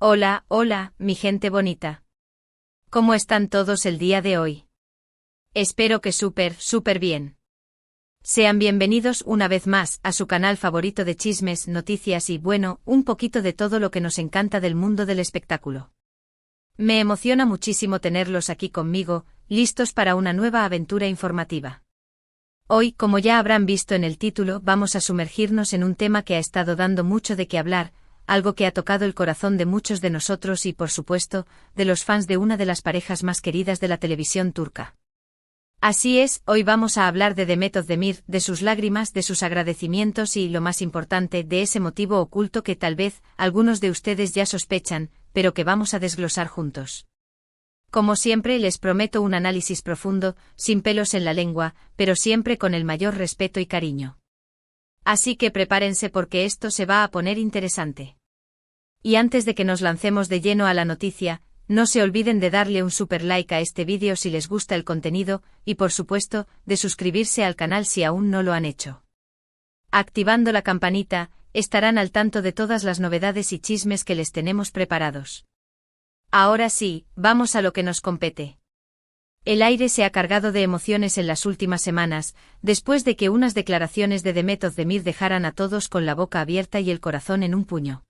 Hola, hola, mi gente bonita. ¿Cómo están todos el día de hoy? Espero que súper bien. Sean bienvenidos una vez más a su canal favorito de chismes, noticias y, bueno, un poquito de todo lo que nos encanta del mundo del espectáculo. Me emociona muchísimo tenerlos aquí conmigo, listos para una nueva aventura informativa. Hoy, como ya habrán visto en el título, vamos a sumergirnos en un tema que ha estado dando mucho de qué hablar, algo que ha tocado el corazón de muchos de nosotros y, por supuesto, de los fans de una de las parejas más queridas de la televisión turca. Así es, hoy vamos a hablar de Demet Özdemir, de sus lágrimas, de sus agradecimientos y, lo más importante, de ese motivo oculto que tal vez algunos de ustedes ya sospechan, pero que vamos a desglosar juntos. Como siempre, les prometo un análisis profundo, sin pelos en la lengua, pero siempre con el mayor respeto y cariño. Así que prepárense porque esto se va a poner interesante. Y antes de que nos lancemos de lleno a la noticia, no se olviden de darle un super like a este vídeo si les gusta el contenido, y por supuesto, de suscribirse al canal si aún no lo han hecho. Activando la campanita, estarán al tanto de todas las novedades y chismes que les tenemos preparados. Ahora sí, vamos a lo que nos compete. El aire se ha cargado de emociones en las últimas semanas, después de que unas declaraciones de Demet Özdemir dejaran a todos con la boca abierta y el corazón en un puño.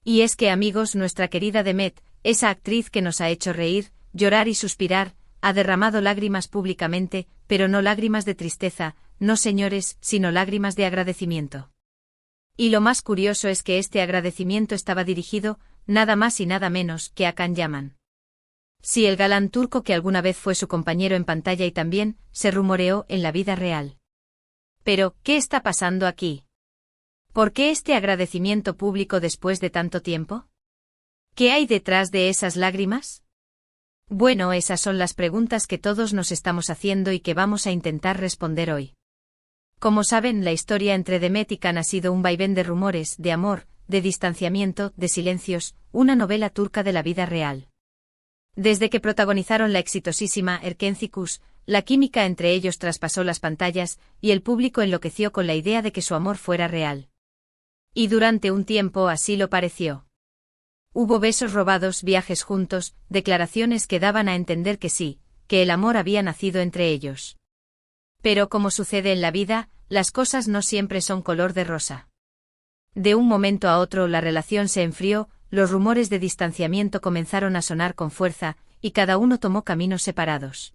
Y es que, amigos, nuestra querida Demet, esa actriz que nos ha hecho reír, llorar y suspirar, ha derramado lágrimas públicamente, pero no lágrimas de tristeza, no señores, sino lágrimas de agradecimiento. Y lo más curioso es que este agradecimiento estaba dirigido, nada más y nada menos, que a Can Yaman. Sí, el galán turco que alguna vez fue su compañero en pantalla y también se rumoreó en la vida real. Pero, ¿qué está pasando aquí? ¿Por qué este agradecimiento público después de tanto tiempo? ¿Qué hay detrás de esas lágrimas? Bueno, esas son las preguntas que todos nos estamos haciendo y que vamos a intentar responder hoy. Como saben, la historia entre Demet y Can ha sido un vaivén de rumores, de amor, de distanciamiento, de silencios, una novela turca de la vida real. Desde que protagonizaron la exitosísima Erkenci, la química entre ellos traspasó las pantallas, y el público enloqueció con la idea de que su amor fuera real. Y durante un tiempo así lo pareció. Hubo besos robados, viajes juntos, declaraciones que daban a entender que sí, que el amor había nacido entre ellos. Pero como sucede en la vida, las cosas no siempre son color de rosa. De un momento a otro la relación se enfrió, los rumores de distanciamiento comenzaron a sonar con fuerza, y cada uno tomó caminos separados.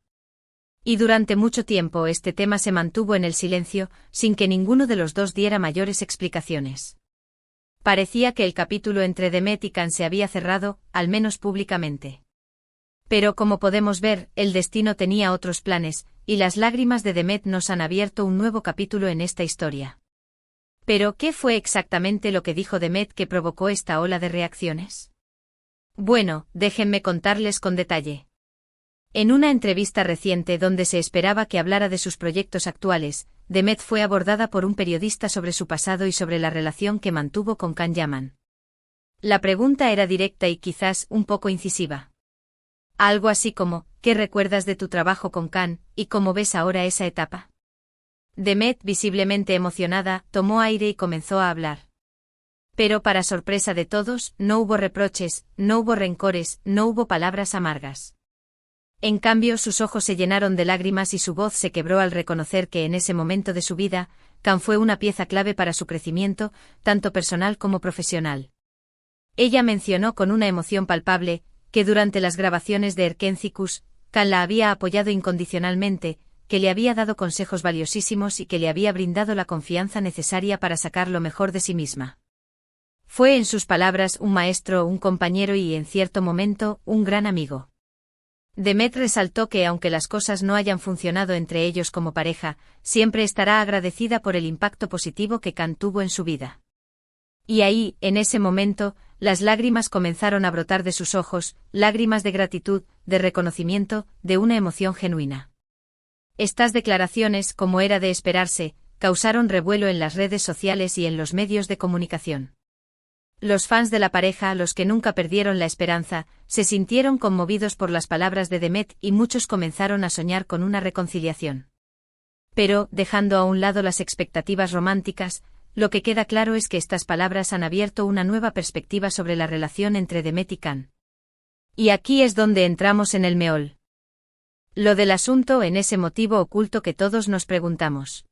Y durante mucho tiempo este tema se mantuvo en el silencio, sin que ninguno de los dos diera mayores explicaciones. Parecía que el capítulo entre Demet y Can se había cerrado, al menos públicamente. Pero como podemos ver, el destino tenía otros planes, y las lágrimas de Demet nos han abierto un nuevo capítulo en esta historia. Pero, ¿qué fue exactamente lo que dijo Demet que provocó esta ola de reacciones? Bueno, déjenme contarles con detalle. En una entrevista reciente donde se esperaba que hablara de sus proyectos actuales, Demet fue abordada por un periodista sobre su pasado y sobre la relación que mantuvo con Can Yaman. La pregunta era directa y quizás un poco incisiva. Algo así como, ¿qué recuerdas de tu trabajo con Can, y cómo ves ahora esa etapa? Demet, visiblemente emocionada, tomó aire y comenzó a hablar. Pero para sorpresa de todos, no hubo reproches, no hubo rencores, no hubo palabras amargas. En cambio, sus ojos se llenaron de lágrimas y su voz se quebró al reconocer que en ese momento de su vida, Can fue una pieza clave para su crecimiento, tanto personal como profesional. Ella mencionó con una emoción palpable, que durante las grabaciones de Erkenci, Can la había apoyado incondicionalmente, que le había dado consejos valiosísimos y que le había brindado la confianza necesaria para sacar lo mejor de sí misma. Fue en sus palabras un maestro, un compañero y, en cierto momento, un gran amigo. Demet resaltó que aunque las cosas no hayan funcionado entre ellos como pareja, siempre estará agradecida por el impacto positivo que Can tuvo en su vida. Y ahí, en ese momento, las lágrimas comenzaron a brotar de sus ojos, lágrimas de gratitud, de reconocimiento, de una emoción genuina. Estas declaraciones, como era de esperarse, causaron revuelo en las redes sociales y en los medios de comunicación. Los fans de la pareja, los que nunca perdieron la esperanza, se sintieron conmovidos por las palabras de Demet y muchos comenzaron a soñar con una reconciliación. Pero, dejando a un lado las expectativas románticas, lo que queda claro es que estas palabras han abierto una nueva perspectiva sobre la relación entre Demet y Can. Y aquí es donde entramos en el meol. Lo del asunto, en ese motivo oculto que todos nos preguntamos.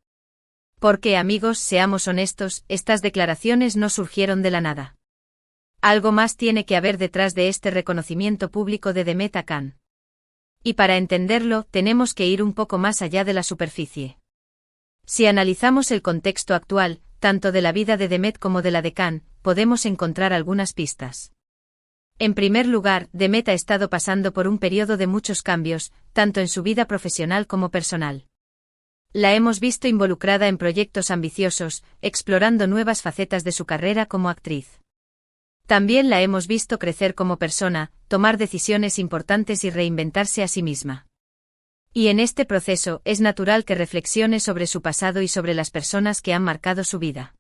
Porque, amigos, seamos honestos, estas declaraciones no surgieron de la nada. Algo más tiene que haber detrás de este reconocimiento público de Demet a Can. Y para entenderlo, tenemos que ir un poco más allá de la superficie. Si analizamos el contexto actual, tanto de la vida de Demet como de la de Can, podemos encontrar algunas pistas. En primer lugar, Demet ha estado pasando por un periodo de muchos cambios, tanto en su vida profesional como personal. La hemos visto involucrada en proyectos ambiciosos, explorando nuevas facetas de su carrera como actriz. También la hemos visto crecer como persona, tomar decisiones importantes y reinventarse a sí misma. Y en este proceso, es natural que reflexione sobre su pasado y sobre las personas que han marcado su vida.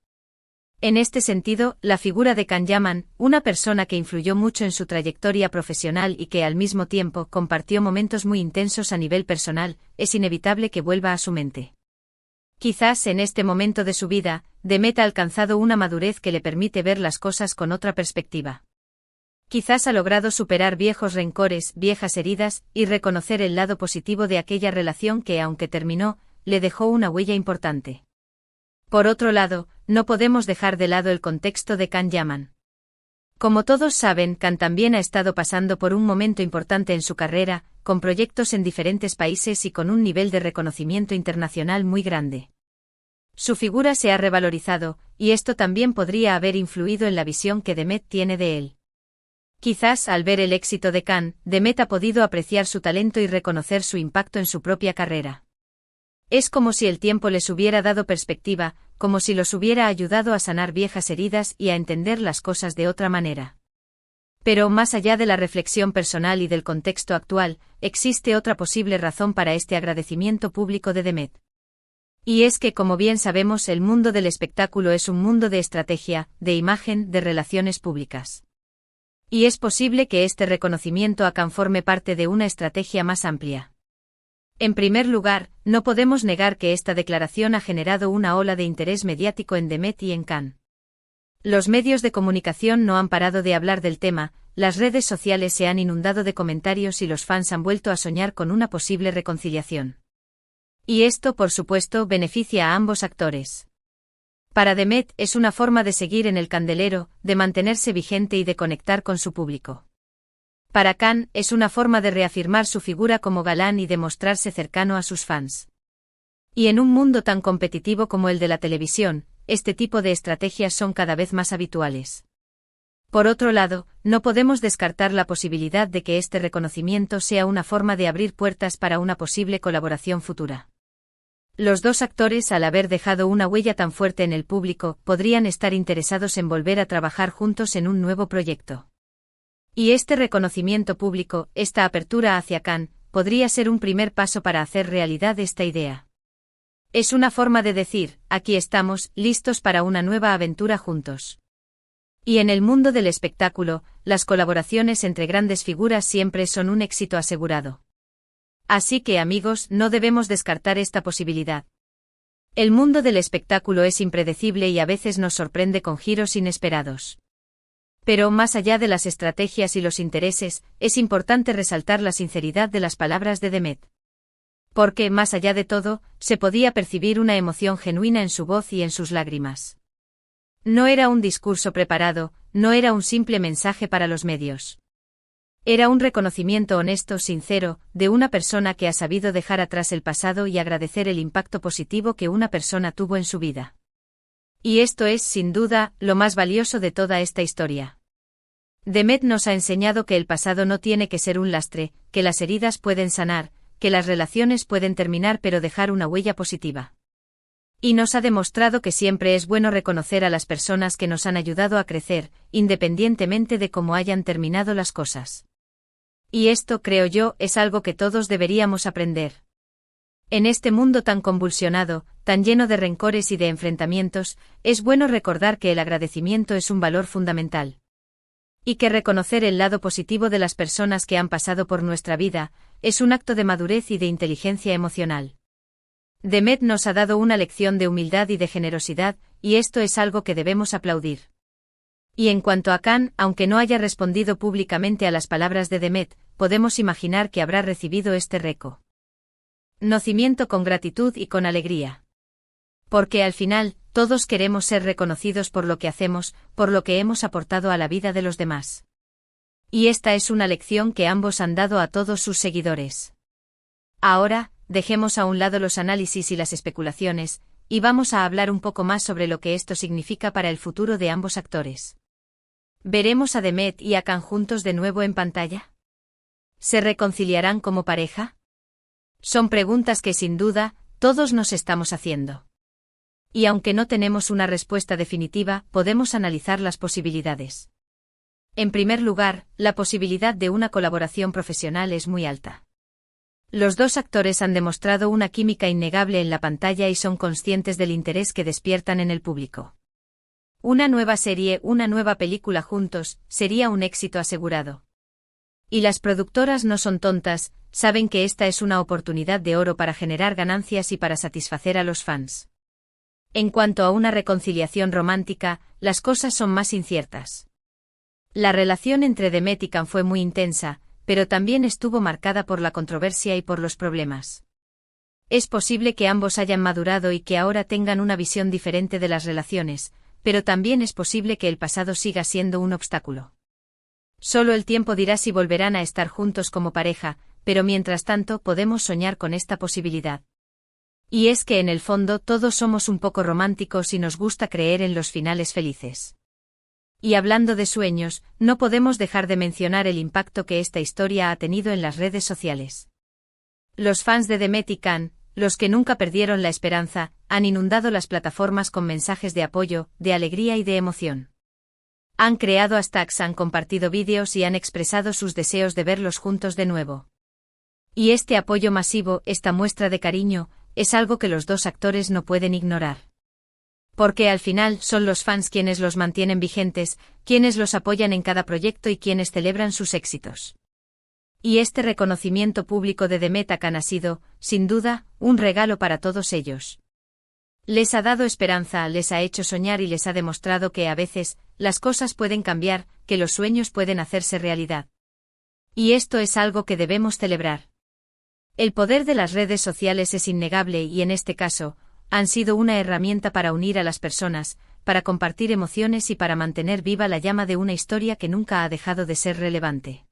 En este sentido, la figura de Can Yaman, una persona que influyó mucho en su trayectoria profesional y que al mismo tiempo compartió momentos muy intensos a nivel personal, es inevitable que vuelva a su mente. Quizás en este momento de su vida, Demet ha alcanzado una madurez que le permite ver las cosas con otra perspectiva. Quizás ha logrado superar viejos rencores, viejas heridas, y reconocer el lado positivo de aquella relación que, aunque terminó, le dejó una huella importante. Por otro lado, no podemos dejar de lado el contexto de Can Yaman. Como todos saben, Can también ha estado pasando por un momento importante en su carrera, con proyectos en diferentes países y con un nivel de reconocimiento internacional muy grande. Su figura se ha revalorizado, y esto también podría haber influido en la visión que Demet tiene de él. Quizás al ver el éxito de Can, Demet ha podido apreciar su talento y reconocer su impacto en su propia carrera. Es como si el tiempo les hubiera dado perspectiva, como si los hubiera ayudado a sanar viejas heridas y a entender las cosas de otra manera. Pero más allá de la reflexión personal y del contexto actual, existe otra posible razón para este agradecimiento público de Demet. Y es que, como bien sabemos, el mundo del espectáculo es un mundo de estrategia, de imagen, de relaciones públicas. Y es posible que este reconocimiento a Can forme parte de una estrategia más amplia. En primer lugar, no podemos negar que esta declaración ha generado una ola de interés mediático en Demet y en Can. Los medios de comunicación no han parado de hablar del tema, las redes sociales se han inundado de comentarios y los fans han vuelto a soñar con una posible reconciliación. Y esto, por supuesto, beneficia a ambos actores. Para Demet es una forma de seguir en el candelero, de mantenerse vigente y de conectar con su público. Para Can es una forma de reafirmar su figura como galán y de mostrarse cercano a sus fans. Y en un mundo tan competitivo como el de la televisión, este tipo de estrategias son cada vez más habituales. Por otro lado, no podemos descartar la posibilidad de que este reconocimiento sea una forma de abrir puertas para una posible colaboración futura. Los dos actores, al haber dejado una huella tan fuerte en el público, podrían estar interesados en volver a trabajar juntos en un nuevo proyecto. Y este reconocimiento público, esta apertura hacia Can, podría ser un primer paso para hacer realidad esta idea. Es una forma de decir, aquí estamos, listos para una nueva aventura juntos. Y en el mundo del espectáculo, las colaboraciones entre grandes figuras siempre son un éxito asegurado. Así que, amigos, no debemos descartar esta posibilidad. El mundo del espectáculo es impredecible y a veces nos sorprende con giros inesperados. Pero más allá de las estrategias y los intereses, es importante resaltar la sinceridad de las palabras de Demet. Porque, más allá de todo, se podía percibir una emoción genuina en su voz y en sus lágrimas. No era un discurso preparado, no era un simple mensaje para los medios. Era un reconocimiento honesto, sincero, de una persona que ha sabido dejar atrás el pasado y agradecer el impacto positivo que una persona tuvo en su vida. Y esto es, sin duda, lo más valioso de toda esta historia. Demet nos ha enseñado que el pasado no tiene que ser un lastre, que las heridas pueden sanar, que las relaciones pueden terminar pero dejar una huella positiva. Y nos ha demostrado que siempre es bueno reconocer a las personas que nos han ayudado a crecer, independientemente de cómo hayan terminado las cosas. Y esto, creo yo, es algo que todos deberíamos aprender. En este mundo tan convulsionado, tan lleno de rencores y de enfrentamientos, es bueno recordar que el agradecimiento es un valor fundamental. Y que reconocer el lado positivo de las personas que han pasado por nuestra vida, es un acto de madurez y de inteligencia emocional. Demet nos ha dado una lección de humildad y de generosidad, y esto es algo que debemos aplaudir. Y en cuanto a Khan, aunque no haya respondido públicamente a las palabras de Demet, podemos imaginar que habrá recibido este reconocimiento con gratitud y con alegría. Porque al final, todos queremos ser reconocidos por lo que hacemos, por lo que hemos aportado a la vida de los demás. Y esta es una lección que ambos han dado a todos sus seguidores. Ahora, dejemos a un lado los análisis y las especulaciones, y vamos a hablar un poco más sobre lo que esto significa para el futuro de ambos actores. ¿Veremos a Demet y a Khan juntos de nuevo en pantalla? ¿Se reconciliarán como pareja? Son preguntas que sin duda, todos nos estamos haciendo. Y aunque no tenemos una respuesta definitiva, podemos analizar las posibilidades. En primer lugar, la posibilidad de una colaboración profesional es muy alta. Los dos actores han demostrado una química innegable en la pantalla y son conscientes del interés que despiertan en el público. Una nueva serie, una nueva película juntos, sería un éxito asegurado. Y las productoras no son tontas, saben que esta es una oportunidad de oro para generar ganancias y para satisfacer a los fans. En cuanto a una reconciliación romántica, las cosas son más inciertas. La relación entre Demet y Khan fue muy intensa, pero también estuvo marcada por la controversia y por los problemas. Es posible que ambos hayan madurado y que ahora tengan una visión diferente de las relaciones, pero también es posible que el pasado siga siendo un obstáculo. Solo el tiempo dirá si volverán a estar juntos como pareja, pero mientras tanto podemos soñar con esta posibilidad. Y es que en el fondo todos somos un poco románticos y nos gusta creer en los finales felices. Y hablando de sueños, no podemos dejar de mencionar el impacto que esta historia ha tenido en las redes sociales. Los fans de Demet y Khan, los que nunca perdieron la esperanza, han inundado las plataformas con mensajes de apoyo, de alegría y de emoción. Han creado hashtags, han compartido vídeos y han expresado sus deseos de verlos juntos de nuevo. Y este apoyo masivo, esta muestra de cariño, es algo que los dos actores no pueden ignorar. Porque al final son los fans quienes los mantienen vigentes, quienes los apoyan en cada proyecto y quienes celebran sus éxitos. Y este reconocimiento público de Demet a Khan ha sido, sin duda, un regalo para todos ellos. Les ha dado esperanza, les ha hecho soñar y les ha demostrado que a veces, las cosas pueden cambiar, que los sueños pueden hacerse realidad. Y esto es algo que debemos celebrar. El poder de las redes sociales es innegable y en este caso, han sido una herramienta para unir a las personas, para compartir emociones y para mantener viva la llama de una historia que nunca ha dejado de ser relevante.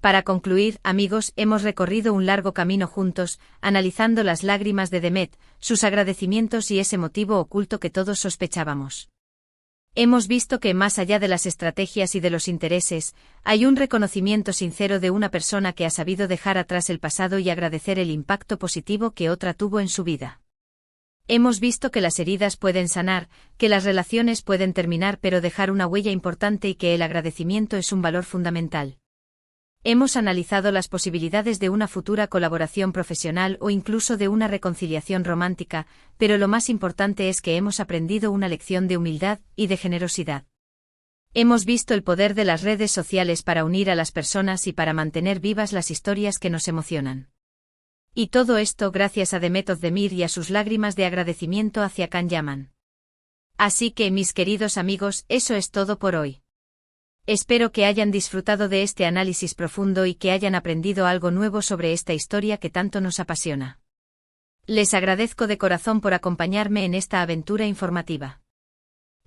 Para concluir, amigos, hemos recorrido un largo camino juntos, analizando las lágrimas de Demet, sus agradecimientos y ese motivo oculto que todos sospechábamos. Hemos visto que más allá de las estrategias y de los intereses, hay un reconocimiento sincero de una persona que ha sabido dejar atrás el pasado y agradecer el impacto positivo que otra tuvo en su vida. Hemos visto que las heridas pueden sanar, que las relaciones pueden terminar pero dejar una huella importante y que el agradecimiento es un valor fundamental. Hemos analizado las posibilidades de una futura colaboración profesional o incluso de una reconciliación romántica, pero lo más importante es que hemos aprendido una lección de humildad y de generosidad. Hemos visto el poder de las redes sociales para unir a las personas y para mantener vivas las historias que nos emocionan. Y todo esto gracias a Demet Özdemir y a sus lágrimas de agradecimiento hacia Can Yaman. Así que, mis queridos amigos, eso es todo por hoy. Espero que hayan disfrutado de este análisis profundo y que hayan aprendido algo nuevo sobre esta historia que tanto nos apasiona. Les agradezco de corazón por acompañarme en esta aventura informativa.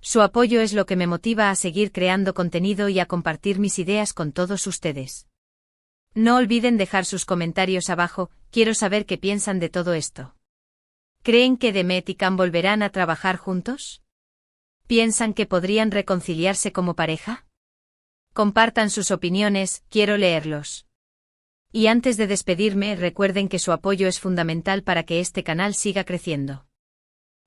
Su apoyo es lo que me motiva a seguir creando contenido y a compartir mis ideas con todos ustedes. No olviden dejar sus comentarios abajo, quiero saber qué piensan de todo esto. ¿Creen que Demet y Khan volverán a trabajar juntos? ¿Piensan que podrían reconciliarse como pareja? Compartan sus opiniones, quiero leerlos. Y antes de despedirme, recuerden que su apoyo es fundamental para que este canal siga creciendo.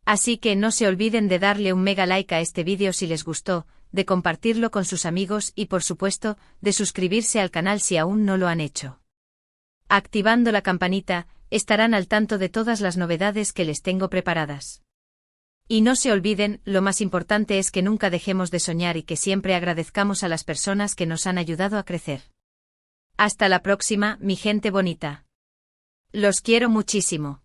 Así que no se olviden de darle un mega like a este vídeo si les gustó, de compartirlo con sus amigos y por supuesto, de suscribirse al canal si aún no lo han hecho. Activando la campanita, estarán al tanto de todas las novedades que les tengo preparadas. Y no se olviden, lo más importante es que nunca dejemos de soñar y que siempre agradezcamos a las personas que nos han ayudado a crecer. Hasta la próxima, mi gente bonita. Los quiero muchísimo.